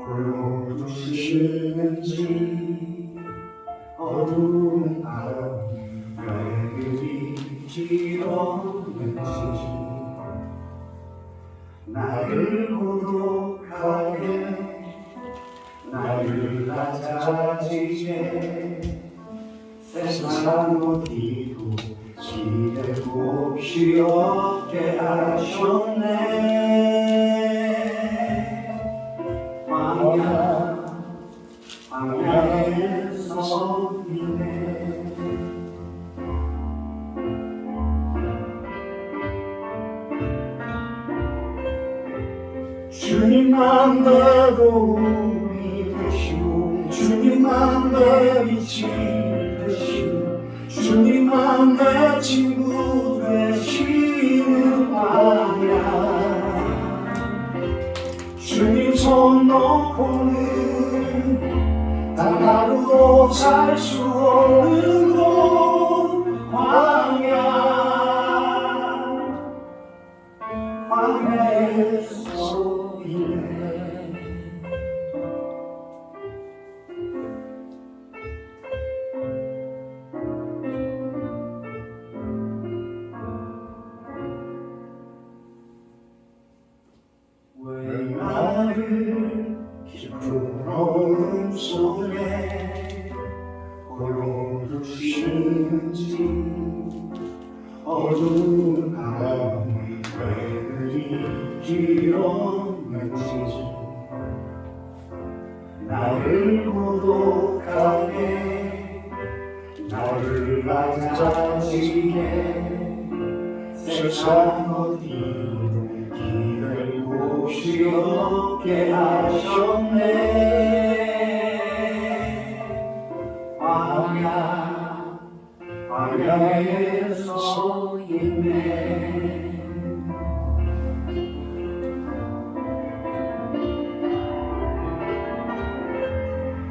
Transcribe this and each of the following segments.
홀로 두시는지 어두운 밤 왜 그리 없는지 나를 고독하게 나를 낮아지게 세상 어디도 지낼 곳이 없게 하셨네. 광야에서 있네. 주님만 내 도움이 되시고 주님만 내 빛이 되시고 주님만 내 친구 되시는 광야. 주님 손 놓고는 단 하루도 살 수 없는 곳 광야에서 있네. 왜 나를 깊은 어둠 속에 홀로 두시는지 어두운 밤을 왜 그리 길었는지 나를 고독하게 나를 낮아지게 세상 어디도 기댈 곳이 없게 하셨네. 광야에서 있네.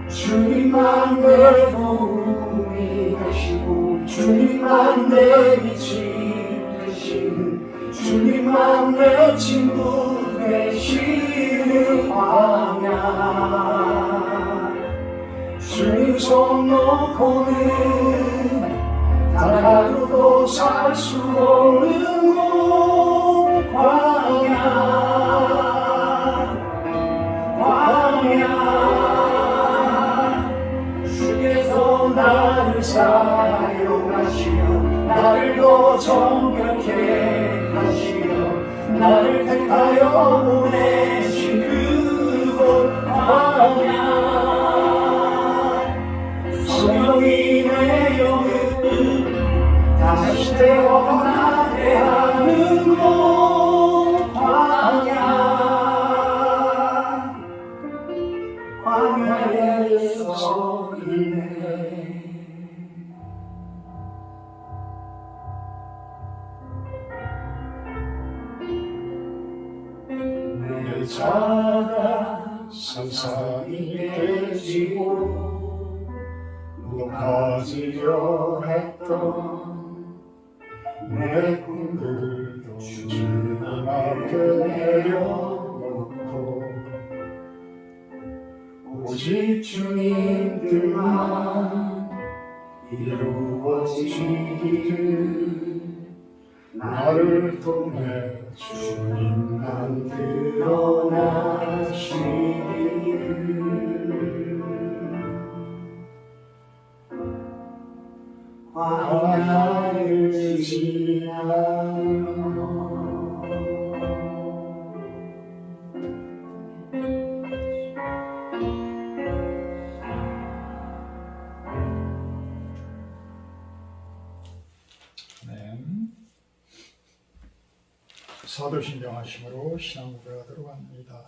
주님만 내 도움이 되시고 주님만 내 빛이 되시는 주님만 내 친구 되시는 광야. 주님 손 놓고는 단 하루도 살 수 없는 곳 광야. 주께서 나를 사용하시어 나를 더 정결케 하시어 나를 택하여 보내신 그곳 광야. 성령이 내 영을 다시 태어나게 하는 곳 광야에서 있네. 내 자가 산산이 깨지고 높아지려 했던 내 꿈들도 주님께 내려놓고 오직 주님 뜻만 이루어지기를 나를 통해 주님만 드러나시기를 광야를 지나며 사도신경 하심으로 신앙고백하도록 합니다.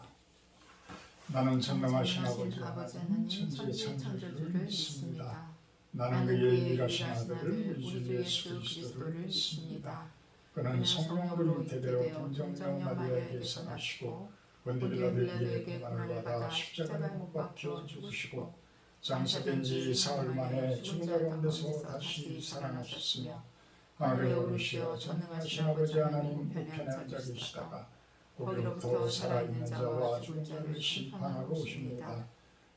나는 전능하신 아버지 하나님 천지의 창조주를 믿습니다. 나는 그의 일하신 아들을 우리 주 예수 그리스도를 믿습니다. 그는 성령으로 잉태되어 동정녀 마리아에게서 나시고 본디빌라도에게 고난을 받아 십자가에 못 박혀 죽으시고 장사된 지 사흘 만에 죽은 자 가운데서 다시 살아나셨으며 하늘에 오르시어 전능하신 아버지 하나님 우편에 앉아 계시다가 거기로부터 살아있는 자와 죽은 자를 심판하러 오십니다.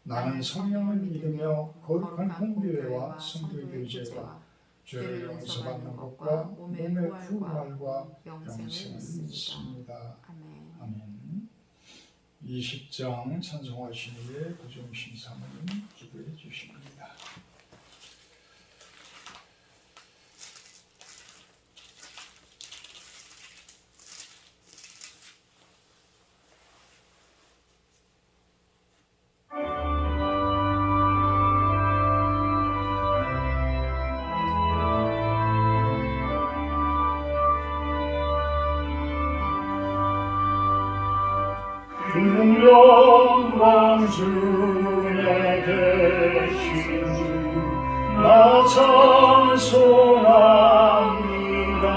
나는 성령을 믿으며 거룩한 홍교회와 성도의 교제와 죄를 용서받는 것과 몸의 부활과 영생을 믿습니다. 아멘. 20장 찬송하신 후에 부종신사모님 기도해 주십니다. 영광 중에 계신 주 나 찬송합니다.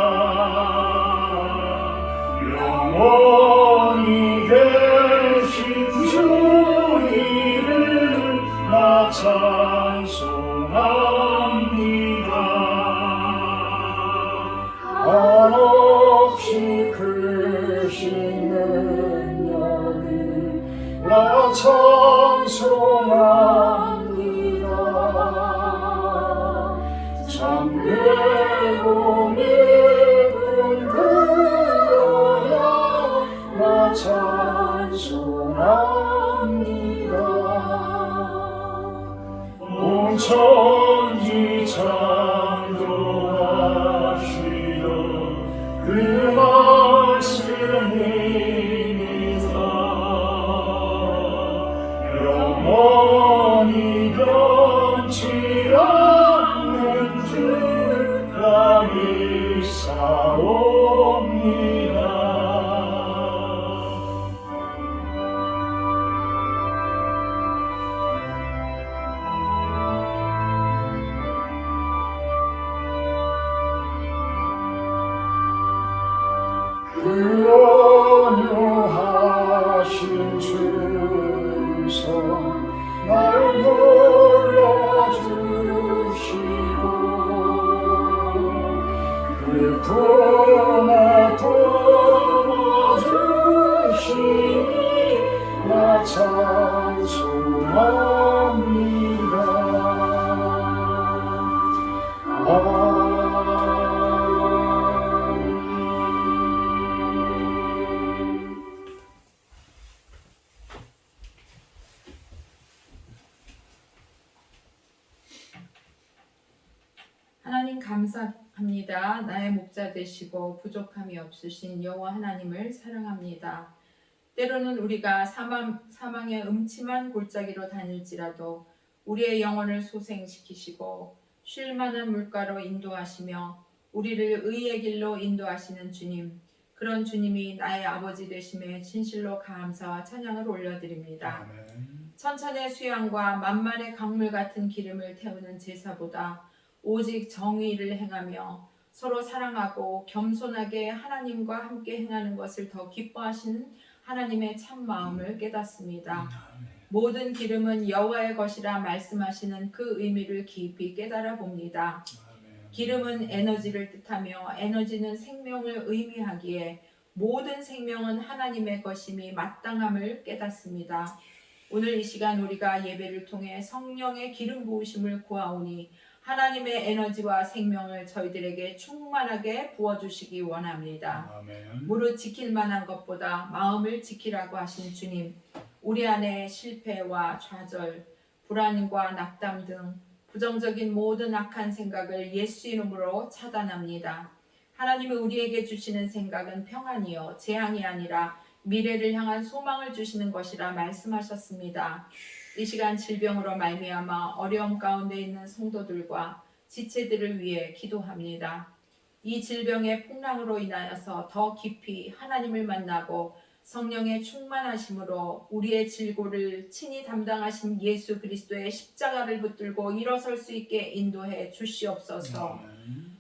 영원히 계신 주 이름 나 찬송합니다. 한없이 크신 능력을 나 찬송합니다. 참되고 예쁜 그 언약 나 찬송합니다. 온 천지 창조하시던 그 말씀이 영원히 변치 않는 주가 믿사옵니다. 그 온유하신 주성 날 불러주시고 그 품에 품어주시니 나 찬송합니다. 하나님 감사합니다. 나의 목자 되시고 부족함이 없으신 여호와 하나님을 사랑합니다. 때로는 우리가 사망의 음침한 골짜기로 다닐지라도 우리의 영혼을 소생시키시고 쉴 만한 물가로 인도하시며 우리를 의의 길로 인도하시는 주님, 그런 주님이 나의 아버지 되심에 진실로 감사와 찬양을 올려드립니다. 아멘. 천천의 수양과 만만의 강물 같은 기름을 태우는 제사보다 오직 정의를 행하며 서로 사랑하고 겸손하게 하나님과 함께 행하는 것을 더 기뻐하시는 하나님의 참 마음을 깨닫습니다. 모든 기름은 여호와의 것이라 말씀하시는 그 의미를 깊이 깨달아 봅니다. 기름은 에너지를 뜻하며 에너지는 생명을 의미하기에 모든 생명은 하나님의 것임이 마땅함을 깨닫습니다. 오늘 이 시간 우리가 예배를 통해 성령의 기름 부으심을 구하오니 하나님의 에너지와 생명을 저희들에게 충만하게 부어주시기 원합니다. 아멘. 무릇 지킬 만한 것보다 마음을 지키라고 하신 주님, 우리 안에 실패와 좌절, 불안과 낙담 등 부정적인 모든 악한 생각을 예수 이름으로 차단합니다. 하나님이 우리에게 주시는 생각은 평안이요 재앙이 아니라 미래를 향한 소망을 주시는 것이라 말씀하셨습니다. 이 시간 질병으로 말미암아 어려움 가운데 있는 성도들과 지체들을 위해 기도합니다. 이 질병의 풍랑으로 인하여서 더 깊이 하나님을 만나고 성령의 충만하심으로 우리의 질고를 친히 담당하신 예수 그리스도의 십자가를 붙들고 일어설 수 있게 인도해 주시옵소서.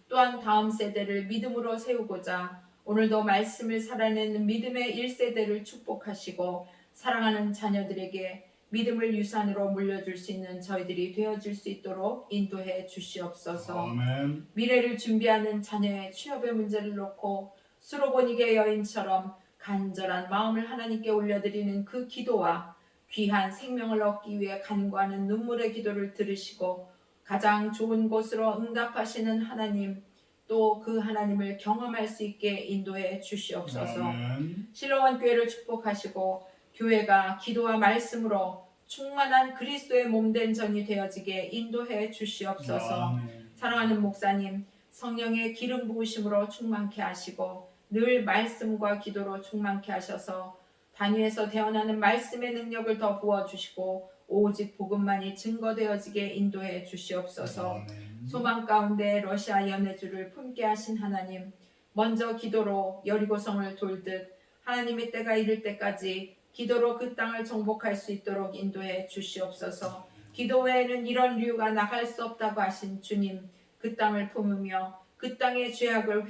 또한 다음 세대를 믿음으로 세우고자 오늘도 말씀을 살아내는 믿음의 1세대를 축복하시고 사랑하는 자녀들에게 믿음을 유산으로 물려줄 수 있는 저희들이 되어질 수 있도록 인도해 주시옵소서. 아멘. 미래를 준비하는 자녀의 취업의 문제를 놓고 수로보니게 여인처럼 간절한 마음을 하나님께 올려드리는 그 기도와 귀한 생명을 얻기 위해 간구하는 눈물의 기도를 들으시고 가장 좋은 곳으로 응답하시는 하나님, 또 그 하나님을 경험할 수 있게 인도해 주시옵소서. 아멘. 실로원 교회를 축복하시고 교회가 기도와 말씀으로 충만한 그리스도의 몸된 전이 되어지게 인도해 주시옵소서. 아멘. 사랑하는 목사님, 성령의 기름 부으심으로 충만케 하시고 늘 말씀과 기도로 충만케 하셔서 단위에서 태어나는 말씀의 능력을 더 부어주시고 오직 복음만이 증거되어지게 인도해 주시옵소서. 아멘. 소망 가운데 러시아 연해주를 품게 하신 하나님, 먼저 기도로 여리고성을 돌듯 하나님의 때가 이를 때까지 기도로 그 땅을 정복할 수 있도록 인도해 주시옵소서. 기도 외에는 이런 류가 나갈 수 없다고 하신 주님, 그 땅을 품으며 그 땅의 죄악을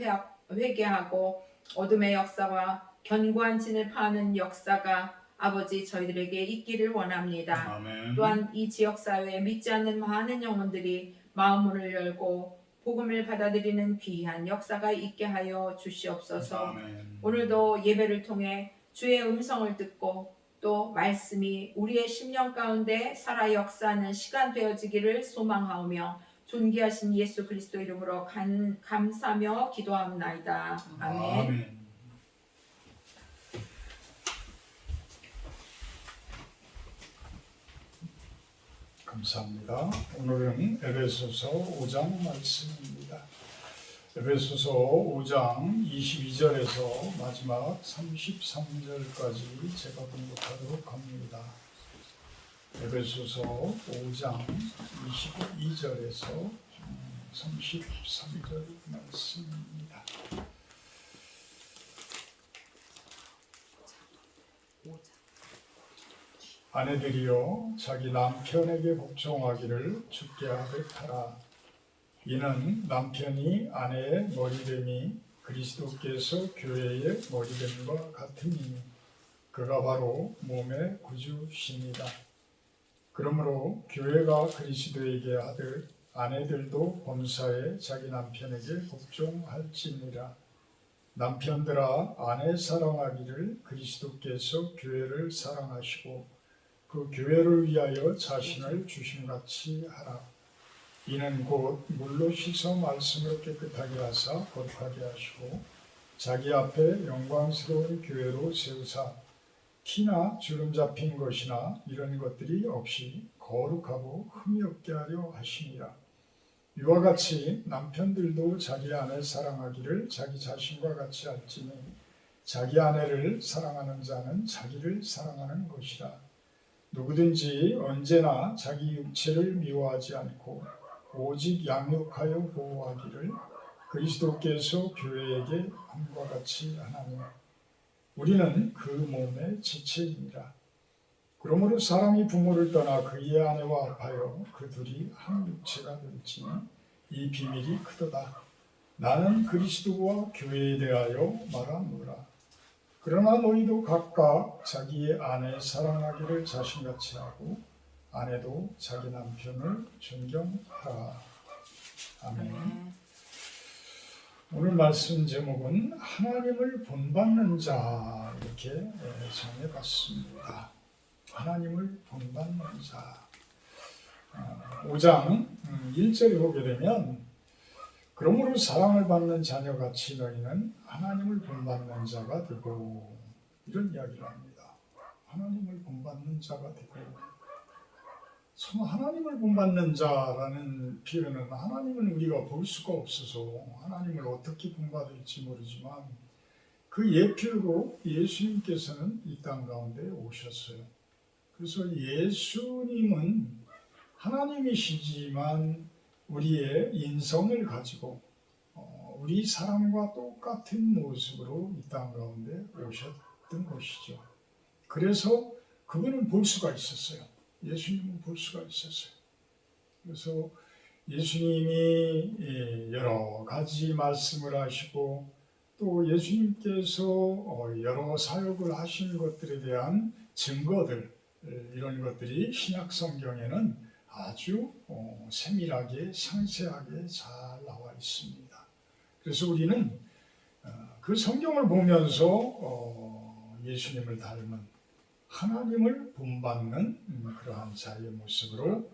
회개하고 어둠의 역사와 견고한 진을 파는 역사가 아버지 저희들에게 있기를 원합니다. 아멘. 또한 이 지역사회에 믿지 않는 많은 영혼들이 마음문을 열고 복음을 받아들이는 귀한 역사가 있게 하여 주시옵소서. 아멘. 오늘도 예배를 통해 주의 음성을 듣고 또 말씀이 우리의 심령 가운데 살아 역사하는 시간 되어지기를 소망하오며 존귀하신 예수 그리스도 이름으로 감사하며 기도합나이다. 아멘. 아멘. 감사합니다. 오늘은 에베소서 5장 말씀입니다. 에베소서 5장 22절에서 마지막 33절까지 제가 공독하도록 합니다. 에베소서 5장 22절에서 33절 말씀입니다. 아내들이여 자기 남편에게 복종하기를 주께 하듯 하라. 이는 남편이 아내의 머리됨이 그리스도께서 교회의 머리됨과 같으니 그가 바로 몸의 구주시니라. 그러므로 교회가 그리스도에게 하듯 아내들도 범사에 자기 남편에게 복종할지니라. 남편들아 아내 사랑하기를 그리스도께서 교회를 사랑하시고 그 교회를 위하여 자신을 주심같이 하라. 이는 곧 물로 씻어 말씀으로 깨끗하게 하사 거룩하게 하시고 자기 앞에 영광스러운 교회로 세우사 티나 주름 잡힌 것이나 이런 것들이 없이 거룩하고 흠이 없게 하려 하시니라. 이와 같이 남편들도 자기 아내 사랑하기를 자기 자신과 같이 할지니 자기 아내를 사랑하는 자는 자기를 사랑하는 것이라. 누구든지 언제나 자기 육체를 미워하지 않고 오직 양육하여 보호하기를 그리스도께서 교회에게 함과 같이 하나니 우리는 그 몸의 지체이니라. 그러므로 사람이 부모를 떠나 그의 아내와 합하여 그 둘이 한 육체가 될지니 이 비밀이 크도다. 나는 그리스도와 교회에 대하여 말하노라. 그러나 너희도 각각 자기의 아내 사랑하기를 자신같이 하고 아내도 자기 남편을 존경하라. 아멘. 오늘 말씀 제목은 하나님을 본받는 자 이렇게 정해봤습니다. 하나님을 본받는 자. 5장 1절에 보게 되면 그러므로 사랑을 받는 자녀같이 너희는 하나님을 본받는 자가 되고 이런 이야기를 합니다. 하나님을 본받는 자가 되고 참 하나님을 본받는 자라는 표현은 하나님은 우리가 볼 수가 없어서 하나님을 어떻게 본받을지 모르지만 그 예표로 예수님께서는 이 땅 가운데 오셨어요. 그래서 예수님은 하나님이시지만 우리의 인성을 가지고 우리 사람과 똑같은 모습으로 이 땅 가운데 오셨던 것이죠. 그래서 그분은 볼 수가 있었어요. 예수님은 볼 수가 있었어요. 그래서 예수님이 여러 가지 말씀을 하시고 또 예수님께서 여러 사역을 하신 것들에 대한 증거들 이런 것들이 신약 성경에는 아주 세밀하게 상세하게 잘 나와 있습니다. 그래서 우리는 그 성경을 보면서 예수님을 닮은 하나님을 본받는 그러한 자의 모습으로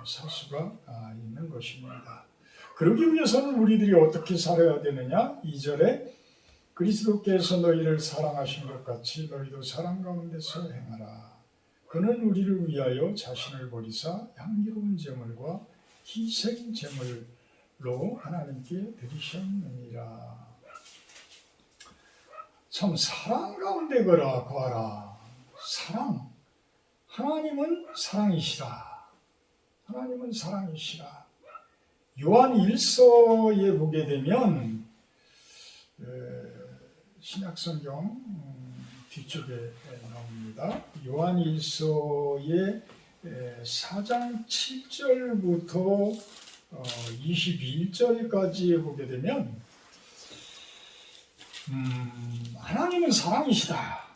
살 수가 있는 것입니다. 그러기 위해서는 우리들이 어떻게 살아야 되느냐? 2절에 그리스도께서 너희를 사랑하신 것 같이 너희도 사랑 가운데서 행하라. 그는 우리를 위하여 자신을 버리사 향기로운 제물과 희생 제물로 하나님께 드리셨느니라. 참 사랑 가운데 거하라. 사랑. 하나님은 사랑이시라. 하나님은 사랑이시라. 요한 1서에 보게 되면 신약성경 뒤쪽에 나옵니다. 요한 1서의 4장 7절부터 21절까지에 보게 되면 하나님은 사랑이시다.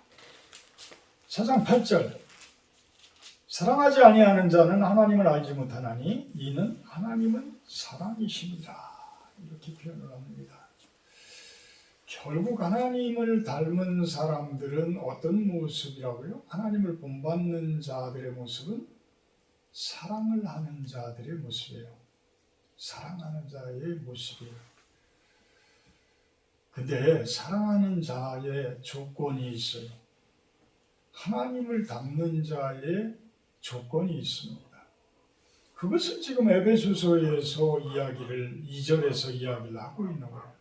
4장 8절 사랑하지 아니하는 자는 하나님을 알지 못하나니 이는 하나님은 사랑이십니다. 이렇게 표현을 합니다. 결국 하나님을 닮은 사람들은 어떤 모습이라고요? 하나님을 본받는 자들의 모습은 사랑을 하는 자들의 모습이에요. 사랑하는 자의 모습이에요. 근데 사랑하는 자의 조건이 있어요. 하나님을 닮는 자의 조건이 있습니다. 그것은 지금 에베소서에서 2절에서 이야기를 하고 있는 거예요.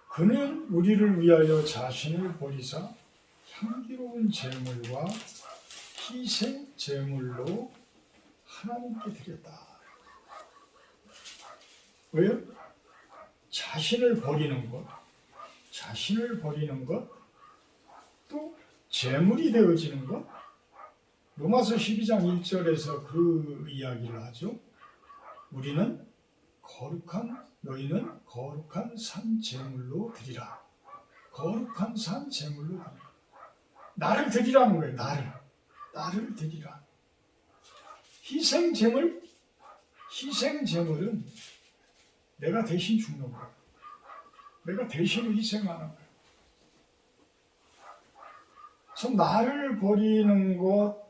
그는 우리를 위하여 자신을 버리사 향기로운 제물과 희생 제물로 하나님께 드렸다. 왜요? 자신을 버리는 것, 또 제물이 되어지는 것. 로마서 12장 1절에서 그 이야기를 하죠. 너희는 거룩한 산 제물로 드리라. 거룩한 산 제물로 드리라. 나를 드리라는 거예요. 나를 드리라. 희생 제물은 내가 대신 죽는 거예요. 내가 대신 희생하는 거예요. 참 나를 버리는 것,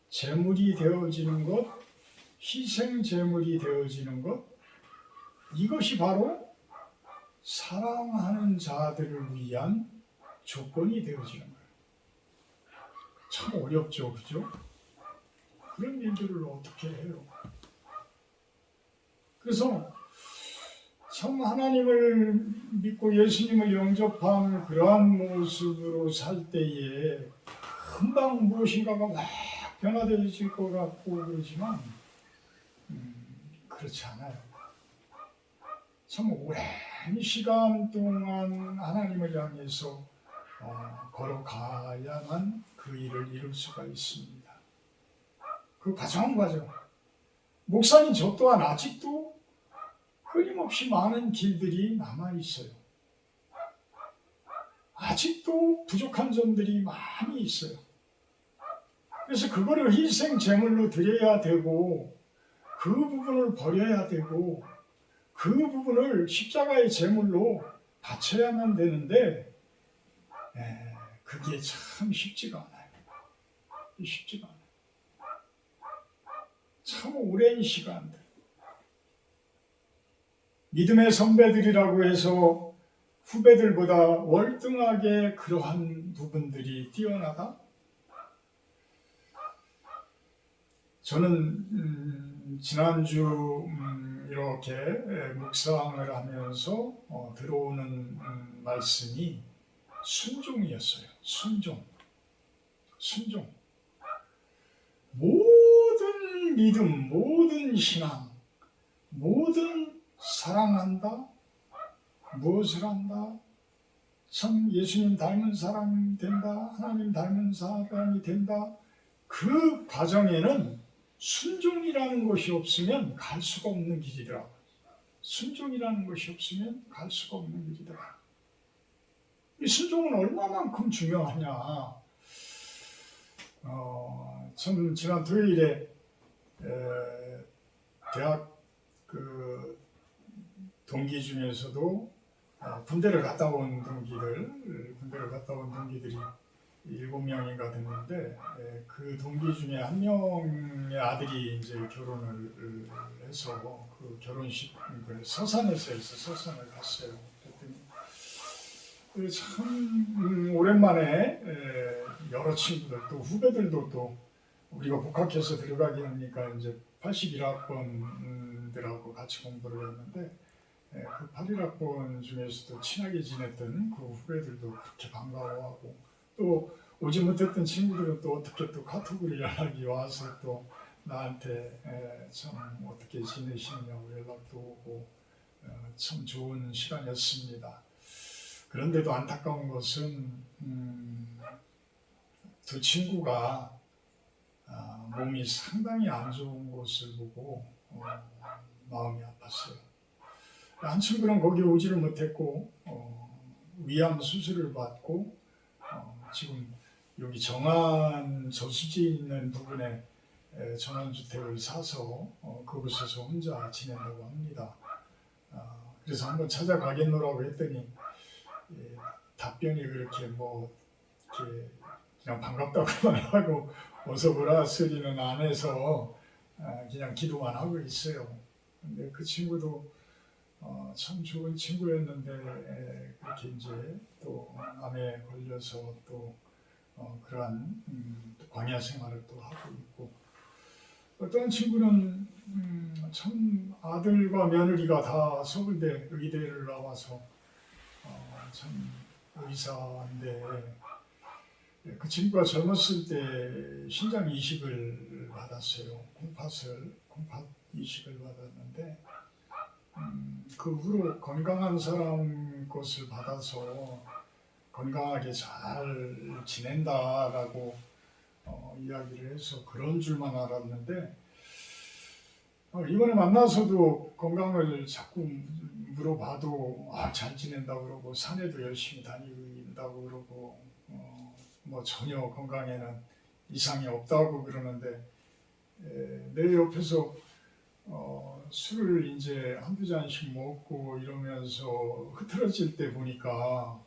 제물이 되어지는 것, 희생 제물이 되어지는 것, 이것이 바로 사랑하는 자들을 위한 조건이 되어지는 거예요. 참 어렵죠, 그죠? 그런 일들을 어떻게 해요? 그래서 참 하나님을 믿고 예수님을 영접한 그러한 모습으로 살 때에 금방 무엇인가가 막 변화되어질 것 같고 그러지만 그렇지 않아요. 참 오랜 시간 동안 하나님을 향해서 걸어가야만 그 일을 이룰 수가 있습니다. 그 과정. 목사님 저 또한 아직도 끊임없이 많은 길들이 남아있어요. 아직도 부족한 점들이 많이 있어요. 그래서 그거를 희생 제물로 드려야 되고 그 부분을 버려야 되고 그 부분을 십자가의 제물로 바쳐야만 되는데 그게 참 쉽지가 않아요. 참 오랜 시간들. 믿음의 선배들이라고 해서 후배들보다 월등하게 그러한 부분들이 뛰어나다? 저는 지난주 이렇게 묵상을 하면서 들어오는 말씀이 순종이었어요. 순종. 모든 믿음, 모든 신앙, 모든 사랑한다? 무엇을 한다? 참 예수님 닮은 사람이 된다. 하나님 닮은 사람이 된다. 그 과정에는 순종이라는 것이 없으면 갈 수가 없는 길이더라. 순종이라는 것이 없으면 갈 수가 없는 길이더라. 이 순종은 얼마만큼 중요하냐. 참 지난 토요일에 대학 그 동기 중에서도 군대를 갔다 온 동기들이 7명인가 됐는데 그 동기 중에 한 명의 아들이 이제 결혼을 해서 그 결혼식을 서산에서 해서 서산을 갔어요. 그랬더니 참 오랜만에 여러 친구들 또 후배들도 또 우리가 복학해서 들어가게 하니까 이제 81학번들하고 같이 공부를 했는데 그 81학번 중에서도 친하게 지냈던 그 후배들도 그렇게 반가워하고 또 오지 못했던 친구들은 또 어떻게 또 카톡으로 연락이 와서 또 나한테 참 어떻게 지내시느냐고 연락도 오고 참 좋은 시간이었습니다. 그런데도 안타까운 것은 두 친구가 몸이 상당히 안 좋은 것을 보고 마음이 아팠어요. 한 친구는 거기 오지를 못했고 위암 수술을 받고 지금 여기 정안 저수지 있는 부분에 전원주택을 사서 그곳에서 혼자 지낸다고 합니다. 그래서 한번 찾아가겠노라고 했더니 답변이 그렇게 뭐 이렇게 그냥 반갑다고만 하고 어서 오라 소리는 안 해서 그냥 기도만 하고 있어요. 근데 그 친구도 참 좋은 친구였는데 그렇게 이제 또 암에 걸려서 또 그러한 광야 생활을 또 하고 있고, 어떤 친구는 참 아들과 며느리가 다 서울대 의대를 나와서 참 의사인데 그 친구가 젊었을 때 신장 이식을 받았어요. 콩팥 이식을 받았는데 그 후로 건강한 사람 것을 받아서 건강하게 잘 지낸다라고 이야기를 해서 그런 줄만 알았는데 이번에 만나서도 건강을 자꾸 물어봐도 잘 지낸다고 그러고 산에도 열심히 다닌다고 그러고 뭐 전혀 건강에는 이상이 없다고 그러는데 내 옆에서 술을 이제 한두 잔씩 먹고 이러면서 흐트러질 때 보니까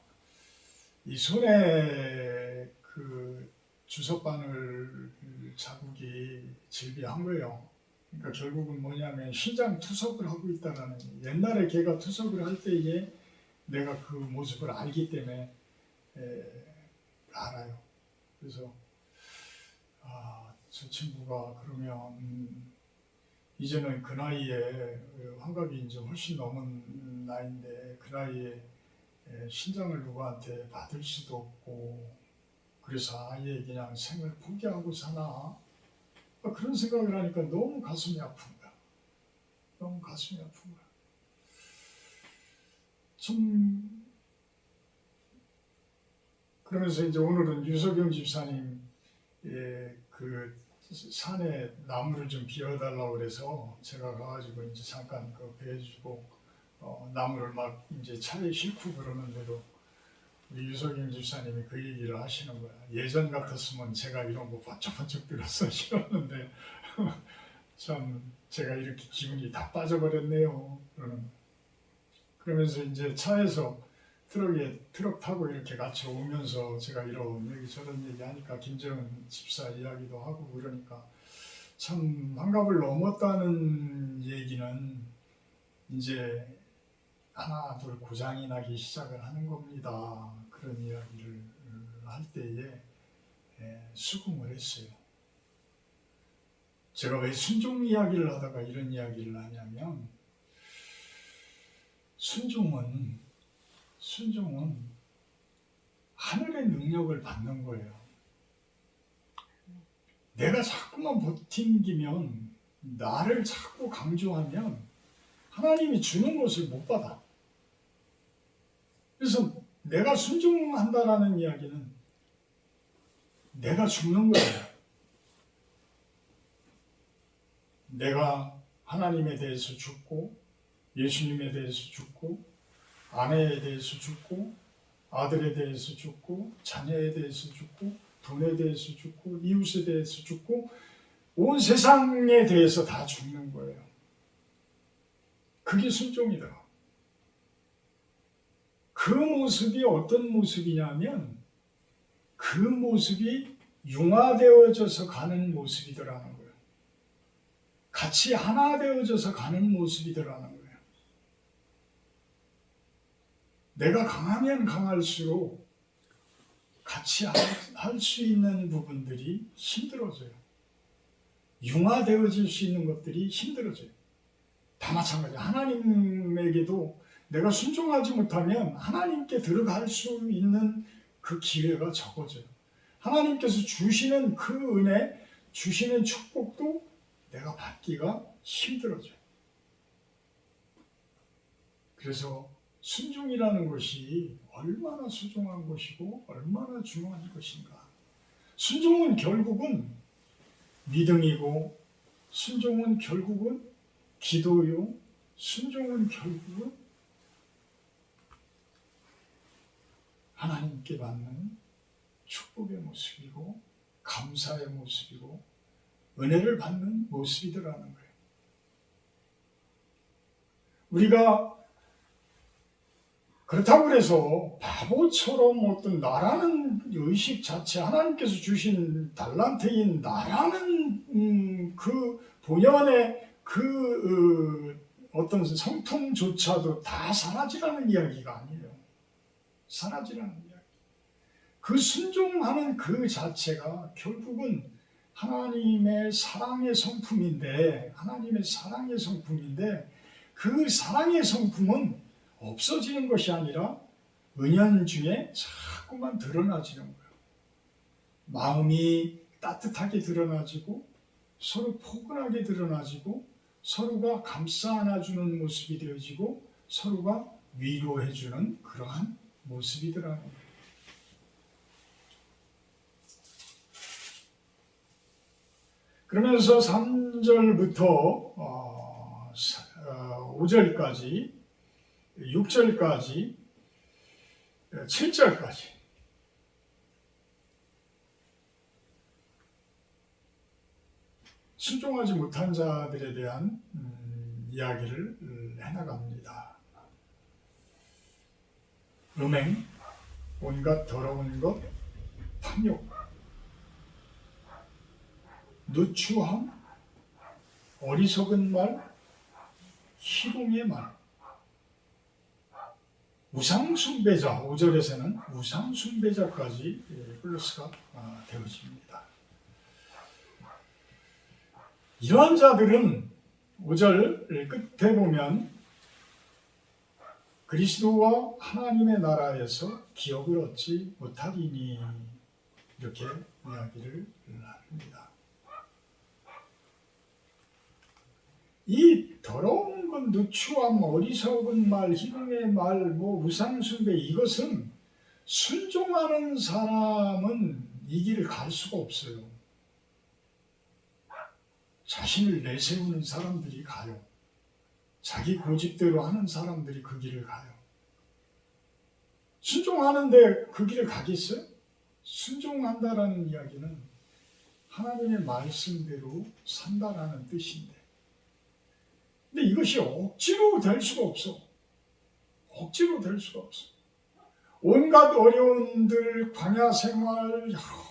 이 손에 그 주석바늘 자국이 질비한 거예요. 그러니까 결국은 뭐냐면 신장 투석을 하고 있다라는, 옛날에 걔가 투석을 할 때에 내가 그 모습을 알기 때문에 알아요. 그래서 저 친구가 그러면 이제는 그 나이에 환갑이 이제 훨씬 넘은 나이인데 그 나이에 신장을 누구한테 받을 수도 없고 그래서 아예 그냥 생을 포기하고 사나 그런 생각을 하니까 너무 가슴이 아픈 거야. 너무 가슴이 아픈 거야. 참 그러면서 이제 오늘은 유석영 집사님 그 산에 나무를 좀 비워달라고 그래서 제가 가가지고 이제 잠깐 그 배워주고 나무를 막 이제 차에 싣고 그러는데도 우리 유석영 집사님이 그 얘기를 하시는 거야. 예전 같았으면 제가 이런 거 번쩍번쩍 들어서 싫었는데 참 제가 이렇게 기분이 다 빠져버렸네요. 그러면서 이제 차에서 트럭 타고 이렇게 같이 오면서 제가 이런 얘기 저런 얘기 하니까 김재훈 집사 이야기도 하고 그러니까 참 환갑을 넘었다는 얘기는 이제 하나 둘 고장이 나기 시작을 하는 겁니다. 그런 이야기를 할 때에 수긍을 했어요. 제가 왜 순종 이야기를 하다가 이런 이야기를 하냐면 순종은 하늘의 능력을 받는 거예요. 내가 자꾸만 버팅기면 나를 자꾸 강조하면 하나님이 주는 것을 못 받아. 그래서 내가 순종한다라는 이야기는 내가 죽는 거예요. 내가 하나님에 대해서 죽고 예수님에 대해서 죽고 아내에 대해서 죽고 아들에 대해서 죽고 자녀에 대해서 죽고 돈에 대해서 죽고 이웃에 대해서 죽고 온 세상에 대해서 다 죽는 거예요. 그게 순종이다. 그 모습이 어떤 모습이냐면 그 모습이 융화되어져서 가는 모습이더라는 거예요. 같이 하나 되어져서 가는 모습이더라는 거예요. 내가 강하면 강할수록 같이 할 수 있는 부분들이 힘들어져요. 융화되어질 수 있는 것들이 힘들어져요. 다 마찬가지예요. 하나님에게도 내가 순종하지 못하면 하나님께 들어갈 수 있는 그 기회가 적어져요. 하나님께서 주시는 그 은혜, 주시는 축복도 내가 받기가 힘들어져요. 그래서 순종이라는 것이 얼마나 소중한 것이고 얼마나 중요한 것인가. 순종은 결국은 믿음이고, 순종은 결국은 기도요, 순종은 결국은 하나님께 받는 축복의 모습이고 감사의 모습이고 은혜를 받는 모습이더라는 거예요. 우리가 그렇다고 해서 바보처럼 어떤 나라는 의식 자체, 하나님께서 주신 달란트인 나라는 그 본연의 어떤 성품조차도 다 사라지라는 이야기가 아니에요. 사라지라는 이야기. 그 순종하는 그 자체가 결국은 하나님의 사랑의 성품인데, 그 사랑의 성품은 없어지는 것이 아니라 은연중에 자꾸만 드러나지는 거예요. 마음이 따뜻하게 드러나지고 서로 포근하게 드러나지고 서로가 감싸 안아주는 모습이 되어지고 서로가 위로해주는 그러한 모습이더라는 거예요. 그러면서 3절부터 5절까지 6절까지 7절까지 순종하지 못한 자들에 대한 이야기를 해나갑니다. 음행, 온갖 더러운 것, 탐욕, 누추함, 어리석은 말, 희롱의 말, 우상숭배자, 5절에서는 우상숭배자까지 플러스가 되어집니다. 이러한 자들은 5절 끝에 보면 그리스도와 하나님의 나라에서 기업을 얻지 못하리니 이렇게 이야기를 합니다. 이 더러운 것, 누추함, 어리석은 말, 희롱의 말, 우상숭배, 이것은 순종하는 사람은 이 길을 갈 수가 없어요. 자신을 내세우는 사람들이 가요. 자기 고집대로 하는 사람들이 그 길을 가요. 순종하는데 그 길을 가겠어요? 순종한다라는 이야기는 하나님의 말씀대로 산다라는 뜻인데, 근데 이것이 억지로 될 수가 없어. 억지로 될 수가 없어. 온갖 어려움들, 광야 생활, 여러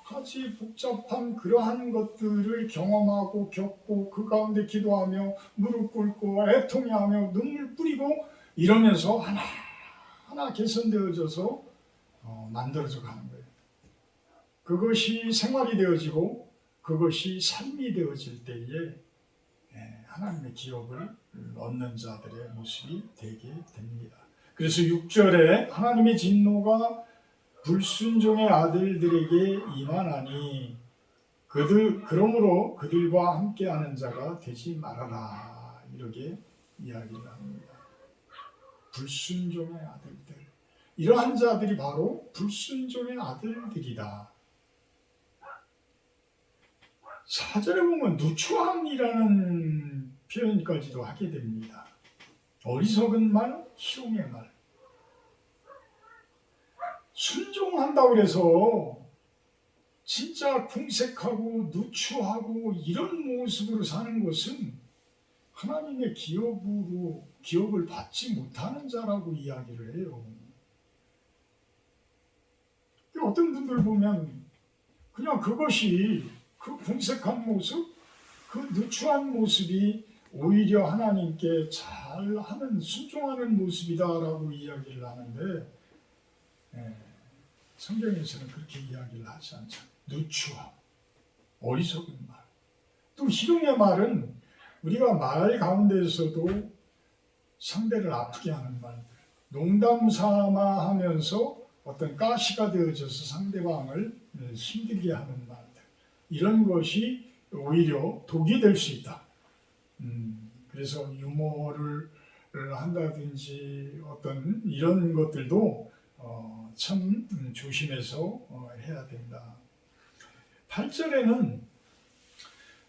가지 복잡한 그러한 것들을 경험하고 겪고 그 가운데 기도하며 무릎 꿇고 애통해하며 눈물 뿌리고 이러면서 하나하나 개선되어져서 만들어져 가는 거예요. 그것이 생활이 되어지고 그것이 삶이 되어질 때에 하나님의 기업을 얻는 자들의 모습이 되게 됩니다. 그래서 6절에 하나님의 진노가 불순종의 아들들에게 임하나니 그러므로 그들과 함께하는 자가 되지 말아라, 이렇게 이야기를 합니다. 불순종의 아들들, 이러한 자들이 바로 불순종의 아들들이다. 4절에 보면 누추함이라는 표현까지도 하게 됩니다. 어리석은 말, 희롱의 말. 순종한다고 해서 진짜 궁색하고 누추하고 이런 모습으로 사는 것은 하나님의 기업을 받지 못하는 자라고 이야기를 해요. 어떤 분들 보면 그냥 그것이 그 궁색한 모습, 그 누추한 모습이 오히려 하나님께 잘하는 순종하는 모습이다라고 이야기를 하는데 성경에서는 그렇게 이야기를 하지 않죠. 누추함, 어리석은 말. 또 희롱의 말은 우리가 말 가운데에서도 상대를 아프게 하는 말들, 농담 삼아 하면서 어떤 가시가 되어져서 상대방을 힘들게 하는 말들, 이런 것이 오히려 독이 될 수 있다. 그래서 유머를 한다든지 어떤 이런 것들도 참 조심해서 해야 된다. 8절에는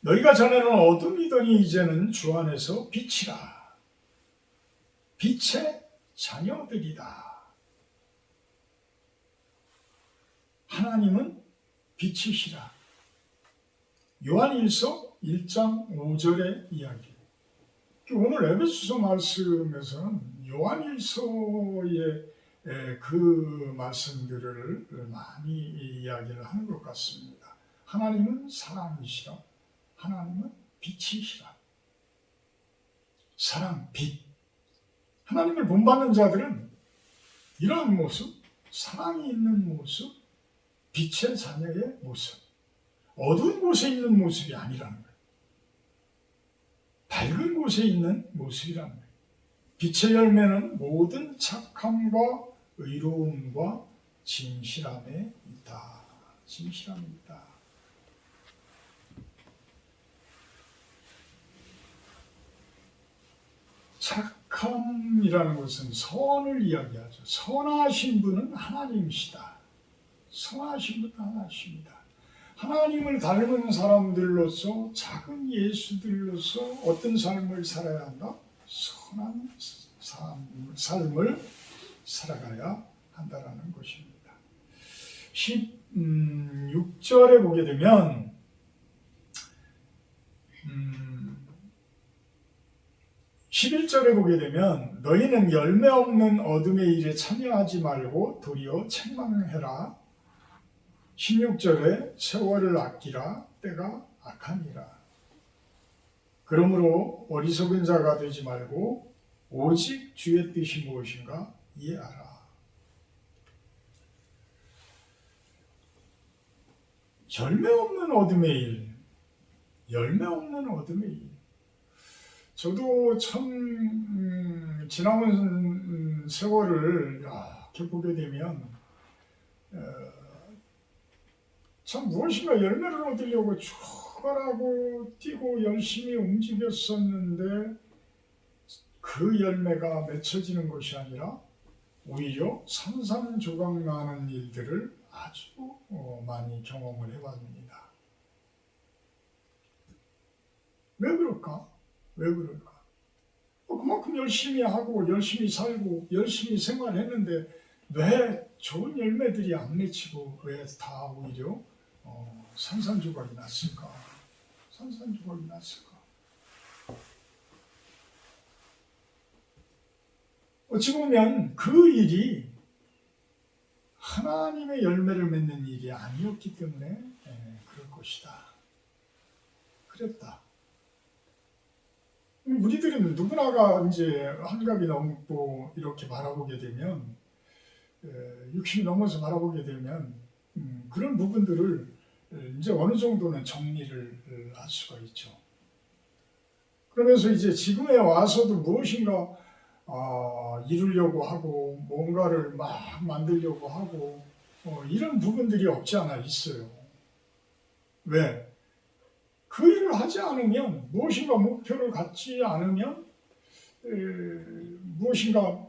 너희가 전에는 어둠이더니 이제는 주 안에서 빛이라. 빛의 자녀들이다. 하나님은 빛이시라. 요한일서 1장 5절의 이야기. 오늘 에베소서 말씀에서는 요한일서의 그 말씀들을 많이 이야기를 하는 것 같습니다. 하나님은 사랑이시라. 하나님은 빛이시라. 사랑, 빛. 하나님을 본받는 자들은 이러한 모습, 사랑이 있는 모습, 빛의 자녀의 모습, 어두운 곳에 있는 모습이 아니라는 거예요. 밝은 곳에 있는 모습이라는 거예요. 빛의 열매는 모든 착함과 의로움과 진실함에 있다. 진실함에 있다. 착함이라는 것은 선을 이야기하죠. 선하신 분은 하나님이시다. 선하신 분은 하나님이십니다. 하나님을 닮은 사람들로서 작은 예수들로서 어떤 삶을 살아야 한다? 선한 삶을 살아가야 한다라는 것입니다. 16절에 보게 되면 11절에 보게 되면 너희는 열매 없는 어둠의 일에 참여하지 말고 도리어 책망해라. 16절에 세월을 아끼라. 때가 악하니라. 그러므로 어리석은 자가 되지 말고 오직 주의 뜻이 무엇인가 이해하라. 열매 없는 어둠의 일, 열매 없는 어둠의 일. 저도 참 지나온 세월을 이렇게 보게 되면 참 무엇인가 열매를 얻으려고 죽어라고 뛰고 열심히 움직였었는데 그 열매가 맺혀지는 것이 아니라 오히려 산산조각 나는 일들을 아주 많이 경험을 해봤습니다. 왜 그럴까? 왜 그럴까? 그만큼 열심히 하고 열심히 살고 열심히 생활했는데 왜 좋은 열매들이 안 맺히고 왜 다 오히려 산산조각이 났을까? 산산조각이 났을까? 어찌 보면 그 일이 하나님의 열매를 맺는 일이 아니었기 때문에 그럴 것이다. 그랬다. 우리들은 누구나가 이제 환갑이 넘고 이렇게 바라보게 되면 60이 넘어서 바라보게 되면 그런 부분들을 이제 어느 정도는 정리를 할 수가 있죠. 그러면서 이제 지금에 와서도 무엇인가 이루려고 하고 뭔가를 막 만들려고 하고 이런 부분들이 없지 않아 있어요. 왜? 그 일을 하지 않으면 무엇인가 목표를 갖지 않으면 무엇인가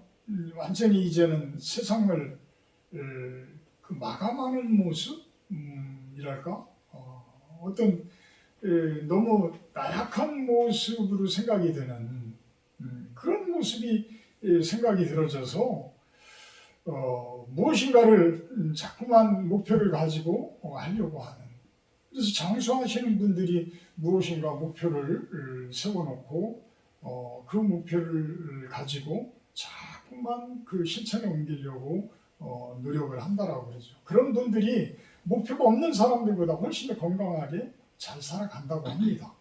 완전히 이제는 세상을 그 마감하는 모습이랄까? 어떤 너무 나약한 모습으로 생각이 되는 그런 모습이 생각이 들어져서 무엇인가를 자꾸만 목표를 가지고 하려고 하는. 그래서 장수하시는 분들이 무엇인가 목표를 세워놓고 그 목표를 가지고 자꾸만 그 실천에 옮기려고 노력을 한다라고 그러죠. 그런 분들이 목표가 없는 사람들보다 훨씬 더 건강하게 잘 살아간다고 합니다.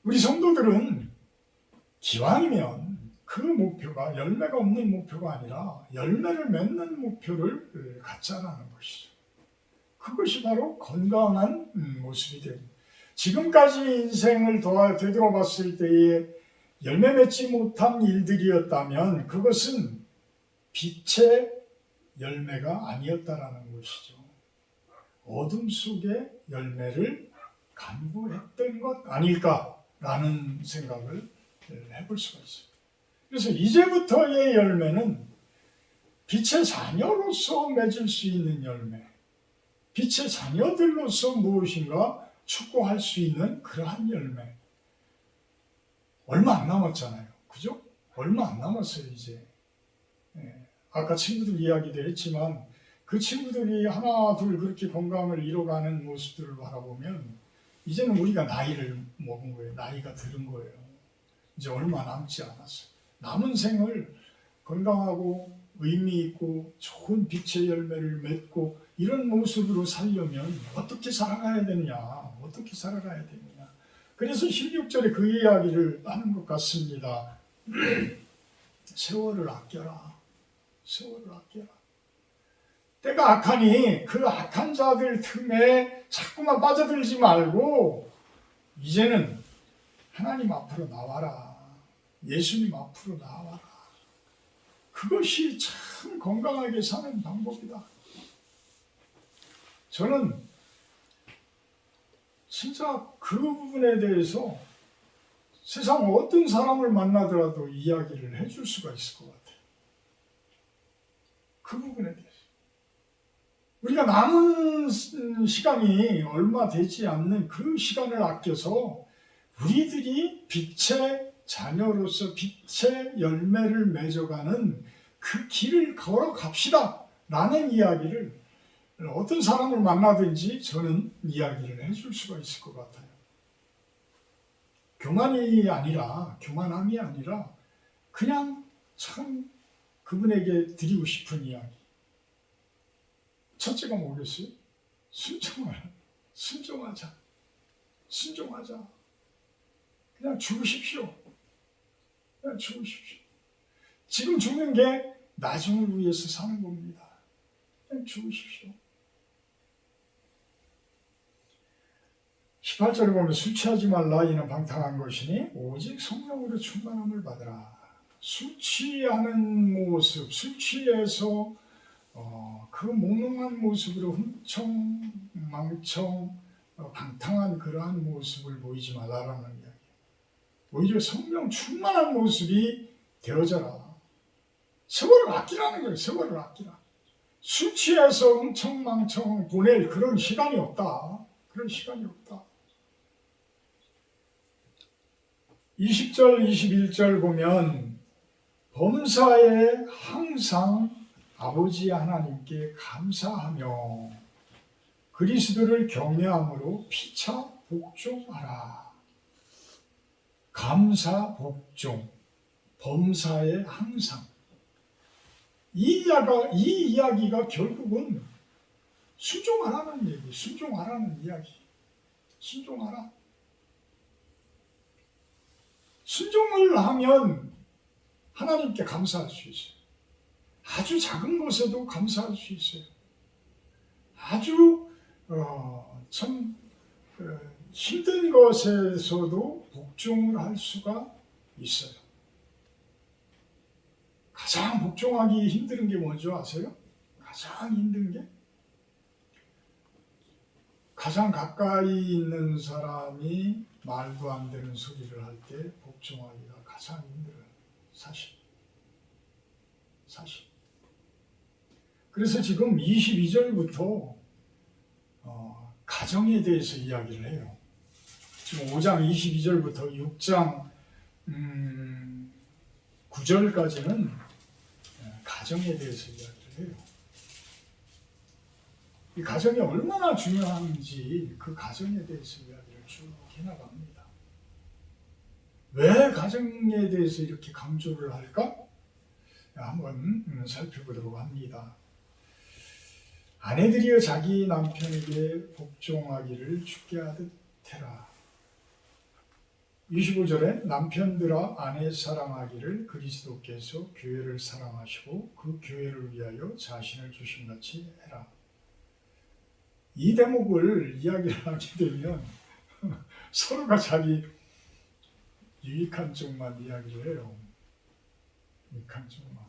우리 성도들은 기왕이면 그 목표가 열매가 없는 목표가 아니라 열매를 맺는 목표를 갖자라는 것이죠. 그것이 바로 건강한 모습이 됩니다. 지금까지 인생을 되돌아봤을 때에 열매 맺지 못한 일들이었다면 그것은 빛의 열매가 아니었다라는 것이죠. 어둠 속에 열매를 간구했던 것 아닐까라는 생각을 해볼 수가 있어요. 그래서 이제부터의 열매는 빛의 자녀로서 맺을 수 있는 열매, 빛의 자녀들로서 무엇인가 축구할 수 있는 그러한 열매. 얼마 안 남았잖아요. 그죠? 얼마 안 남았어요, 이제. 아까 친구들 이야기도 했지만 그 친구들이 하나, 둘 그렇게 건강을 잃어가는 모습들을 바라보면 이제는 우리가 나이를 먹은 거예요. 나이가 들은 거예요. 이제 얼마 남지 않았어요. 남은 생을 건강하고 의미 있고 좋은 빛의 열매를 맺고 이런 모습으로 살려면 어떻게 살아가야 되느냐? 어떻게 살아가야 되느냐? 그래서 16절에 그 이야기를 하는 것 같습니다. 세월을 아껴라. 세월을 아껴라. 때가 악하니 그 악한 자들 틈에 자꾸만 빠져들지 말고 이제는 하나님 앞으로 나와라. 예수님 앞으로 나와라. 그것이 참 건강하게 사는 방법이다. 저는 진짜 그 부분에 대해서 세상 어떤 사람을 만나더라도 이야기를 해줄 수가 있을 것 같아요. 그 부분에 대해서. 우리가 남은 시간이 얼마 되지 않는 그 시간을 아껴서 우리들이 빛의 자녀로서 빛의 열매를 맺어가는 그 길을 걸어갑시다 라는 이야기를 어떤 사람을 만나든지 저는 이야기를 해줄 수가 있을 것 같아요. 교만이 아니라, 교만함이 아니라 그냥 참 그분에게 드리고 싶은 이야기. 첫째가 뭐겠어요? 순종하자. 순종하자. 그냥 죽으십시오. 그냥 죽으십시오. 지금 죽는 게 나중을 위해서 사는 겁니다. 그냥 죽으십시오. 18절에 보면 술 취하지 말라 이는 방탕한 것이니 오직 성령으로 충만함을 받으라. 술 취하는 모습, 술 취해서 그 몽롱한 모습으로 흥청망청 방탕한 그러한 모습을 보이지 말라라는 이야기. 오히려 성령 충만한 모습이 되어져라. 세월을 아끼라는 거예요. 세월을 아끼라. 술 취해서 흥청망청 보낼 그런 시간이 없다. 그런 시간이 없다. 20절, 21절 보면 범사에 항상 아버지 하나님께 감사하며 그리스도를 경외함으로 피차 복종하라. 감사, 복종, 범사에 항상. 이 이야기가 결국은 순종하라는 얘기, 순종하라는 이야기. 순종하라. 순종을 하면 하나님께 감사할 수 있어요. 아주 작은 것에도 감사할 수 있어요. 아주 참 힘든 것에서도 복종을 할 수가 있어요. 가장 복종하기 힘든 게 뭔지 아세요? 가장 힘든 게? 가장 가까이 있는 사람이 말도 안 되는 소리를 할 때 복종하기가 가장 힘들어요. 사실. 그래서 지금 22절부터 가정에 대해서 이야기를 해요. 지금 5장 22절부터 6장 9절까지는 가정에 대해서 이야기를 해요. 이 가정이 얼마나 중요한지 그 가정에 대해서 이야기를 쭉 해나갑니다. 왜 가정에 대해서 이렇게 강조를 할까? 한번 살펴보도록 합니다. 아내들이여 자기 남편에게 복종하기를 주께 하듯 해라. 25절에 남편들아 아내 사랑하기를 그리스도께서 교회를 사랑하시고 그 교회를 위하여 자신을 주심같이 해라. 이 대목을 이야기를 하게 되면 서로가 자기 유익한 쪽만 이야기를 해요. 유익한 쪽만.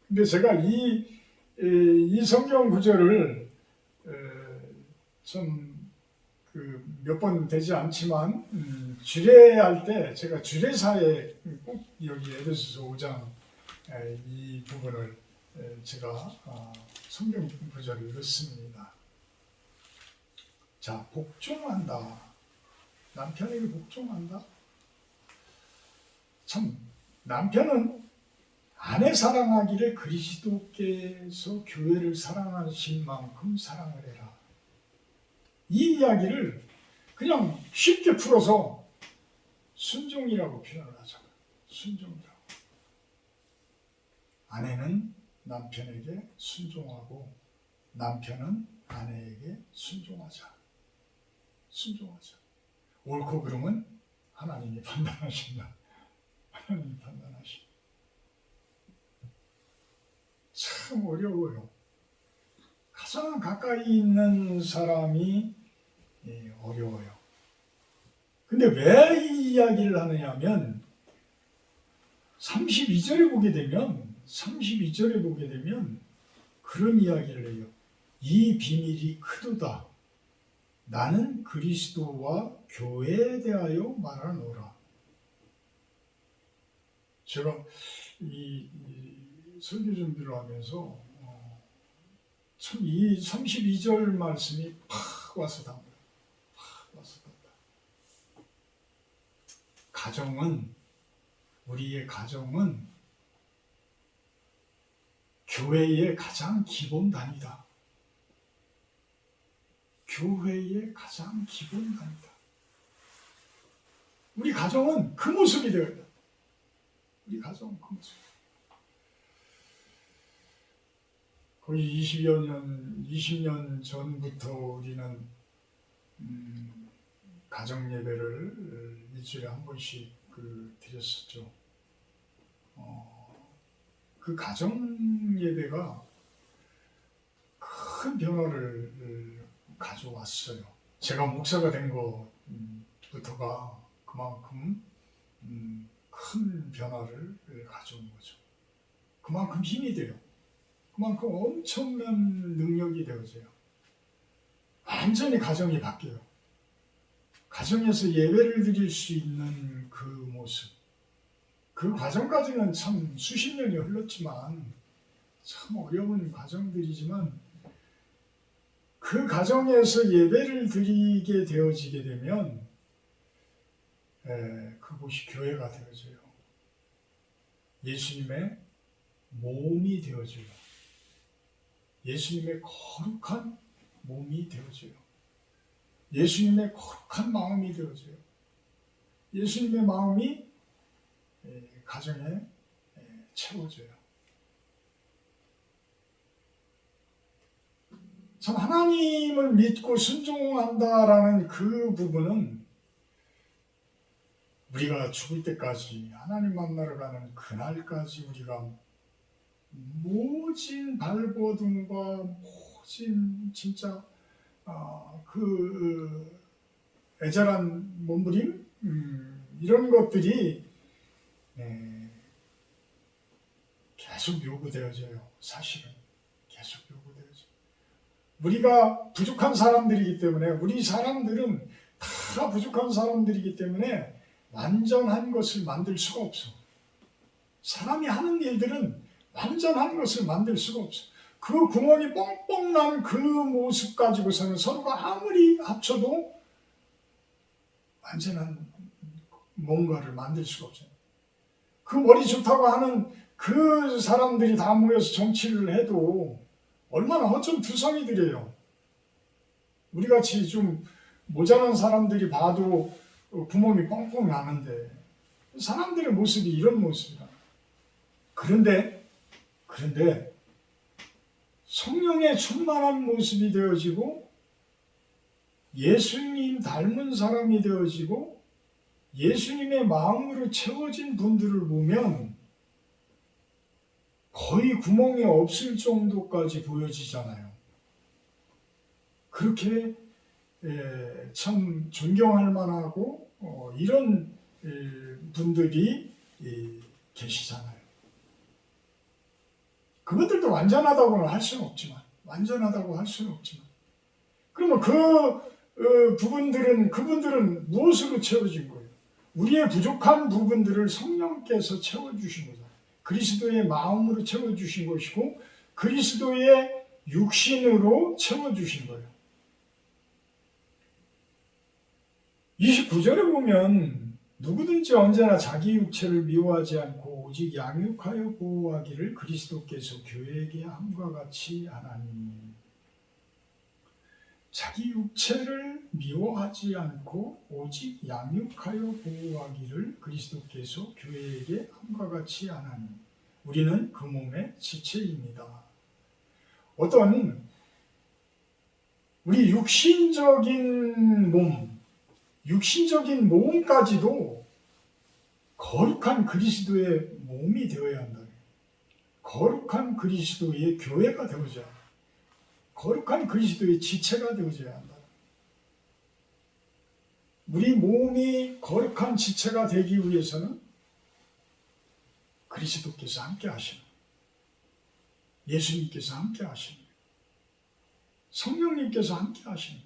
근데 제가 이 성경 구절을 몇 번 되지 않지만 주례할 때 제가 주례사에 꼭 여기 에베소서 5장 이 부분을 제가 성경 구절을 읽었습니다. 자, 복종한다. 남편에게 복종한다. 참 남편은 아내 사랑하기를 그리스도께서 교회를 사랑하신 만큼 사랑을 해라. 이 이야기를 그냥 쉽게 풀어서 순종이라고 표현을 하잖아요. 순종이라고. 아내는 남편에게 순종하고 남편은 아내에게 순종하자. 순종하자. 옳고 그름은 하나님이 판단하신다. 하나님이 판단하신다. 참 어려워요. 가장 가까이 있는 사람이 어려워요. 근데 왜 이 이야기를 하느냐면 32절에 보게 되면 그런 이야기를 해요. 이 비밀이 크도다. 나는 그리스도와 교회에 대하여 말하노라. 제가 이 설교 준비를 하면서 참 이 32절 말씀이 팍 와서 닿아요. 팍 와서 닿다. 우리의 가정은 교회의 가장 기본단이다. 교회의 가장 기본단이다. 우리 가정은 그 모습이 되어야 돼. 우리 가정은 그 모습. 거의 20년 전부터 우리는 가정 예배를 일주일에 한 번씩 드렸었죠. 그 가정 예배가 큰 변화를 가져왔어요. 제가 목사가 된 것부터가 그만큼 큰 변화를 가져온 거죠. 그만큼 힘이 돼요. 그만큼 엄청난 능력이 되어져요. 완전히 가정이 바뀌어요. 가정에서 예배를 드릴 수 있는 그 모습. 그 과정까지는 참 수십 년이 흘렀지만 참 어려운 과정들이지만 그 가정에서 예배를 드리게 되어지게 되면 그곳이 교회가 되어져요. 예수님의 몸이 되어져요. 예수님의 거룩한 몸이 되어져요. 예수님의 거룩한 마음이 되어져요. 예수님의 마음이 가정에 채워져요. 참 하나님을 믿고 순종한다라는 그 부분은 우리가 죽을 때까지 하나님 만나러 가는 그날까지 우리가 모진 발버둥과 모진 진짜 그 애절한 몸부림 이런 것들이 계속 요구되어져요. 사실은 계속 요구되어져요. 우리가 부족한 사람들이기 때문에 우리 사람들은 다 부족한 사람들이기 때문에 완전한 것을 만들 수가 없어. 사람이 하는 일들은 완전한 것을 만들 수가 없어. 그 구멍이 뻥뻥 난 그 모습 가지고서는 서로가 아무리 합쳐도 완전한 뭔가를 만들 수가 없어요. 그 머리 좋다고 하는 그 사람들이 다 모여서 정치를 해도 얼마나 허점투성이들이에요. 우리같이 좀 모자란 사람들이 봐도 구멍이 뻥뻥 나는데 사람들의 모습이 이런 모습이다. 그런데 성령의 충만한 모습이 되어지고 예수님 닮은 사람이 되어지고 예수님의 마음으로 채워진 분들을 보면 거의 구멍이 없을 정도까지 보여지잖아요. 그렇게 참 존경할 만하고 이런 분들이 계시잖아요. 그분들도 완전하다고 할 수는 없지만 그러면 그분들은 무엇으로 채워진 거예요? 우리의 부족한 부분들을 성령께서 채워주신 거죠. 그리스도의 마음으로 채워주신 것이고 그리스도의 육신으로 채워주신 거예요. 29절에 보면 누구든지 언제나 자기 육체를 미워하지 않고 오직 양육하여 보호하기를 그리스도께서 교회에게 함과 같이 하나니. 자기 육체를 미워하지 않고 오직 양육하여 보호하기를 그리스도께서 교회에게 함과 같이 하나니. 우리는 그 몸의 지체입니다. 어떤 우리 육신적인 몸까지도 거룩한 그리스도의 몸이 되어야 한다. 거룩한 그리스도의 교회가 되어져야 한다. 거룩한 그리스도의 지체가 되어져야 한다. 우리 몸이 거룩한 지체가 되기 위해서는 그리스도께서 함께 하시는, 예수님께서 함께 하시는, 성령님께서 함께 하시는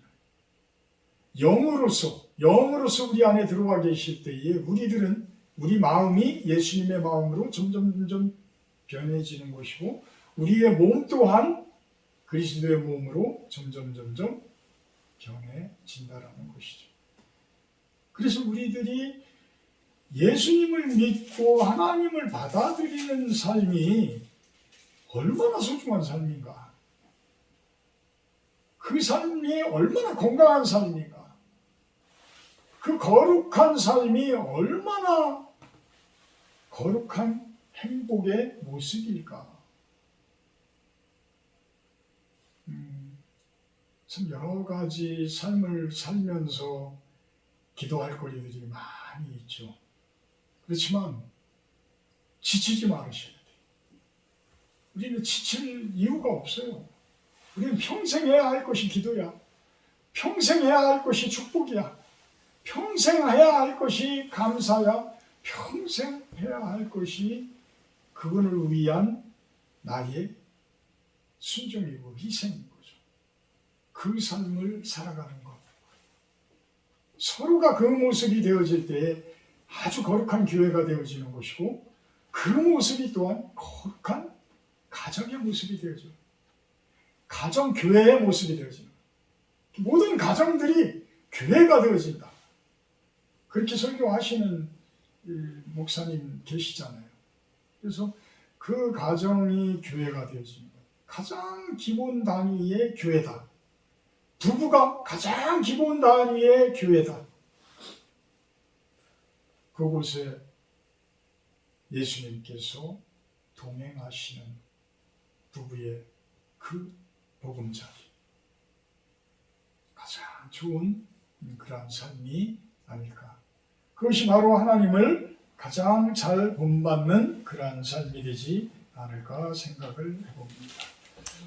영으로서 우리 안에 들어와 계실 때에 우리 마음이 예수님의 마음으로 점점 변해지는 것이고 우리의 몸 또한 그리스도의 몸으로 점점 변해진다라는 것이죠. 그래서 우리들이 예수님을 믿고 하나님을 받아들이는 삶이 얼마나 소중한 삶인가? 그 삶이 얼마나 건강한 삶인가? 그 거룩한 삶이 얼마나 거룩한 행복의 모습일까? 참 여러 가지 삶을 살면서 기도할 거리들이 많이 있죠. 그렇지만 지치지 말으셔야 돼요. 우리는 지칠 이유가 없어요. 우리는 평생 해야 할 것이 기도야. 평생 해야 할 것이 축복이야. 평생 해야 할 것이 감사야. 평생 해야 할 것이 그분을 위한 나의 순종이고 희생인 거죠. 그 삶을 살아가는 것. 서로가 그 모습이 되어질 때 아주 거룩한 교회가 되어지는 것이고 그 모습이 또한 거룩한 가정의 모습이 되어져요. 가정교회의 모습이 되어지는 거예요. 모든 가정들이 교회가 되어진다. 그렇게 설교하시는 목사님 계시잖아요. 그래서 그 가정이 교회가 되어지는 거예요. 가장 기본 단위의 교회다. 부부가 가장 기본 단위의 교회다. 그곳에 예수님께서 동행하시는 부부의 그 복음자리. 가장 좋은 그러한 삶이 아닐까. 그것이 바로 하나님을 가장 잘 본받는 그러한 삶이 되지 않을까 생각을 해봅니다.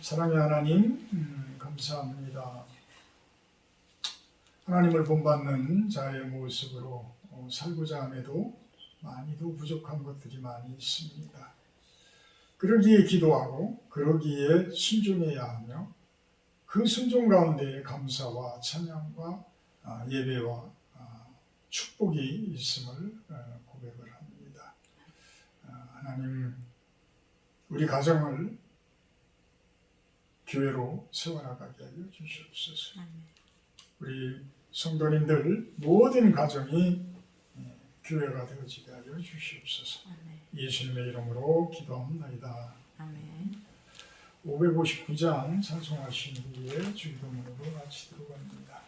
사랑의 하나님, 감사합니다. 하나님을 본받는 자의 모습으로 살고자 함에도 많이도 부족한 것들이 많이 있습니다. 그러기에 기도하고 그러기에 순종해야 하며 그 순종 가운데 감사와 찬양과 예배와 축복이 있음을 고백을 합니다. 하나님, 우리 가정을 교회로 세워나가게 하여 주시옵소서. 우리 성도님들 모든 가정이 교회가 되어지게 하여 주시옵소서. 예수님의 이름으로 기도합니다. 아멘. 559장 찬송하신 후에 주기도문으로 마치도록 합니다.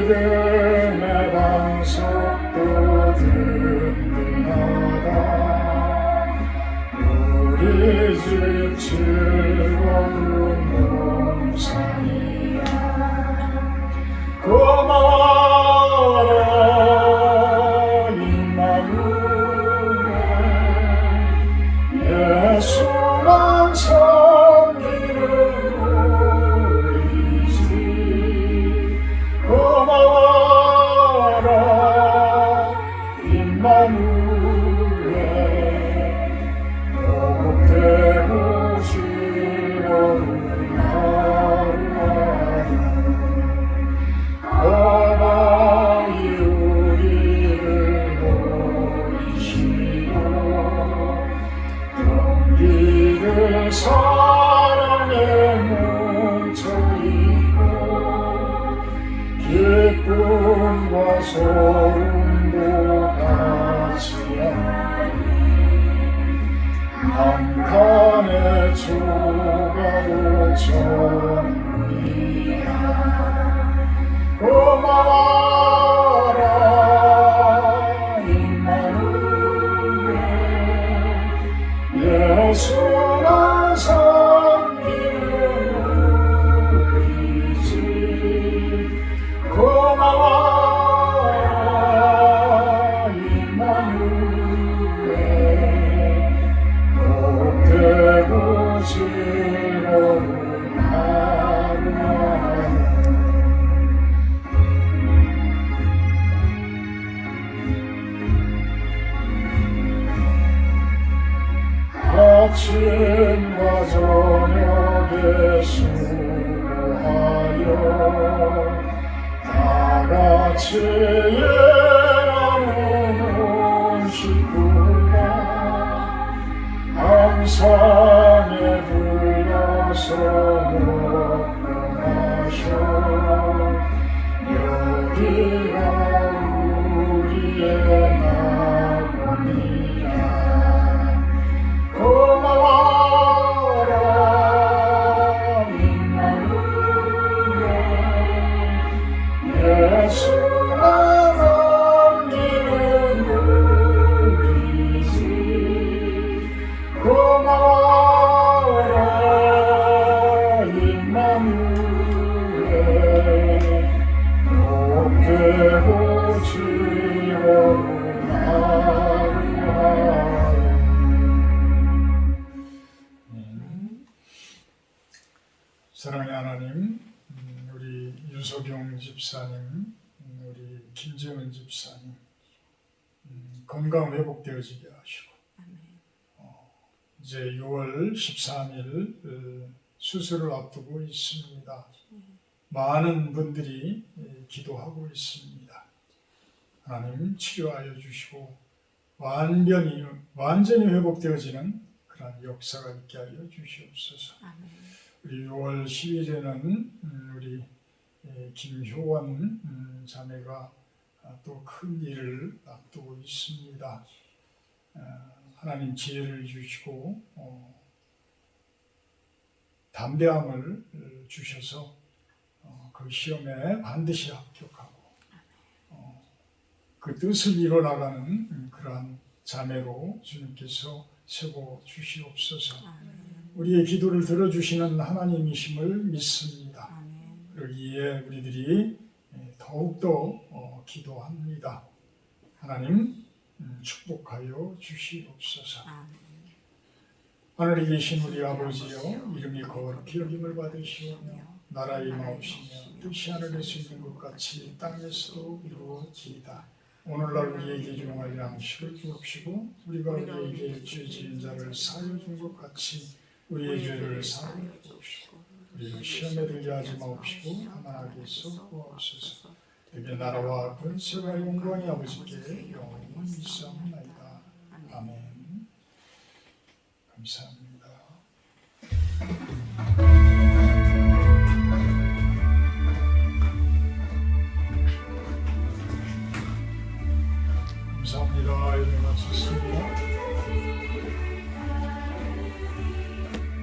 믿음의 반석도 든든하다. 우리 집 즐거운 농산이야. 고마워라 임마누엘. 예수만 섬기는 우리 집. 고마워라 임마누엘. 복되고 즐거운 하루하루. 어머니 우리를 모이시고 동기를 사랑에 뭉쳐있고 기쁨과 소름도 같이하니 한 칸의 조가로 전이야. 고마워라 임마누엘. 예수만 섬기는 우리 집. 고마워라 임마누엘. 복되고 즐거운 하루하루. 아침과 저녁에 수고하여 다같이 일하는 온 식구가 항상에 불러서 먹고 마셔. 여기가 우리의 낙원이야. 고마워라 임마누엘. 예수만 섬기는 우리 집. 고마워라 임마누엘. 복되고 즐거운 하루하루. 사랑의 하나님, 우리 유석용 집사님, 우리 김재원 집사님 건강 회복되어지게 하시고 이제 6월 13일 수술을 앞두고 있습니다. 많은 분들이 기도하고 있습니다. 하나님 치료하여 주시고 완전히 회복되어지는 그런 역사가 있게 하여 주시옵소서. 우리 6월 10일에는 우리 김효원 자매가 또 큰 일을 앞두고 있습니다. 하나님 지혜를 주시고 담대함을 주셔서 그 시험에 반드시 합격하고 그 뜻을 이뤄나가는 그러한 자매로 주님께서 세워 주시옵소서. 우리의 기도를 들어주시는 하나님이심을 믿습니다. 그러기에 우리들이 더욱더 기도합니다. 하나님 축복하여 주시옵소서. 하늘에 계신 우리 아버지여, 이름이 거룩히 여김을 받으시오며 나라의 마옵시며 뜻이 하늘에서 있는 것 같이 땅에서도 이루어지이다. 오늘날 우리에게 용할 양식을 주옵시고 우리가 우리에게 죄 지은 자를 사하여 준 것 같이 우리의 죄를 사하여 주옵시고 우리를 시험에 들게 하지 마옵시고 다만 악에서 구하옵소서. 되게 나라와 권세와 영광이 아버지께 영원히 있사옵나이다. 아멘. 감사합니다. 감사합니다. 예배 마쳤습니다.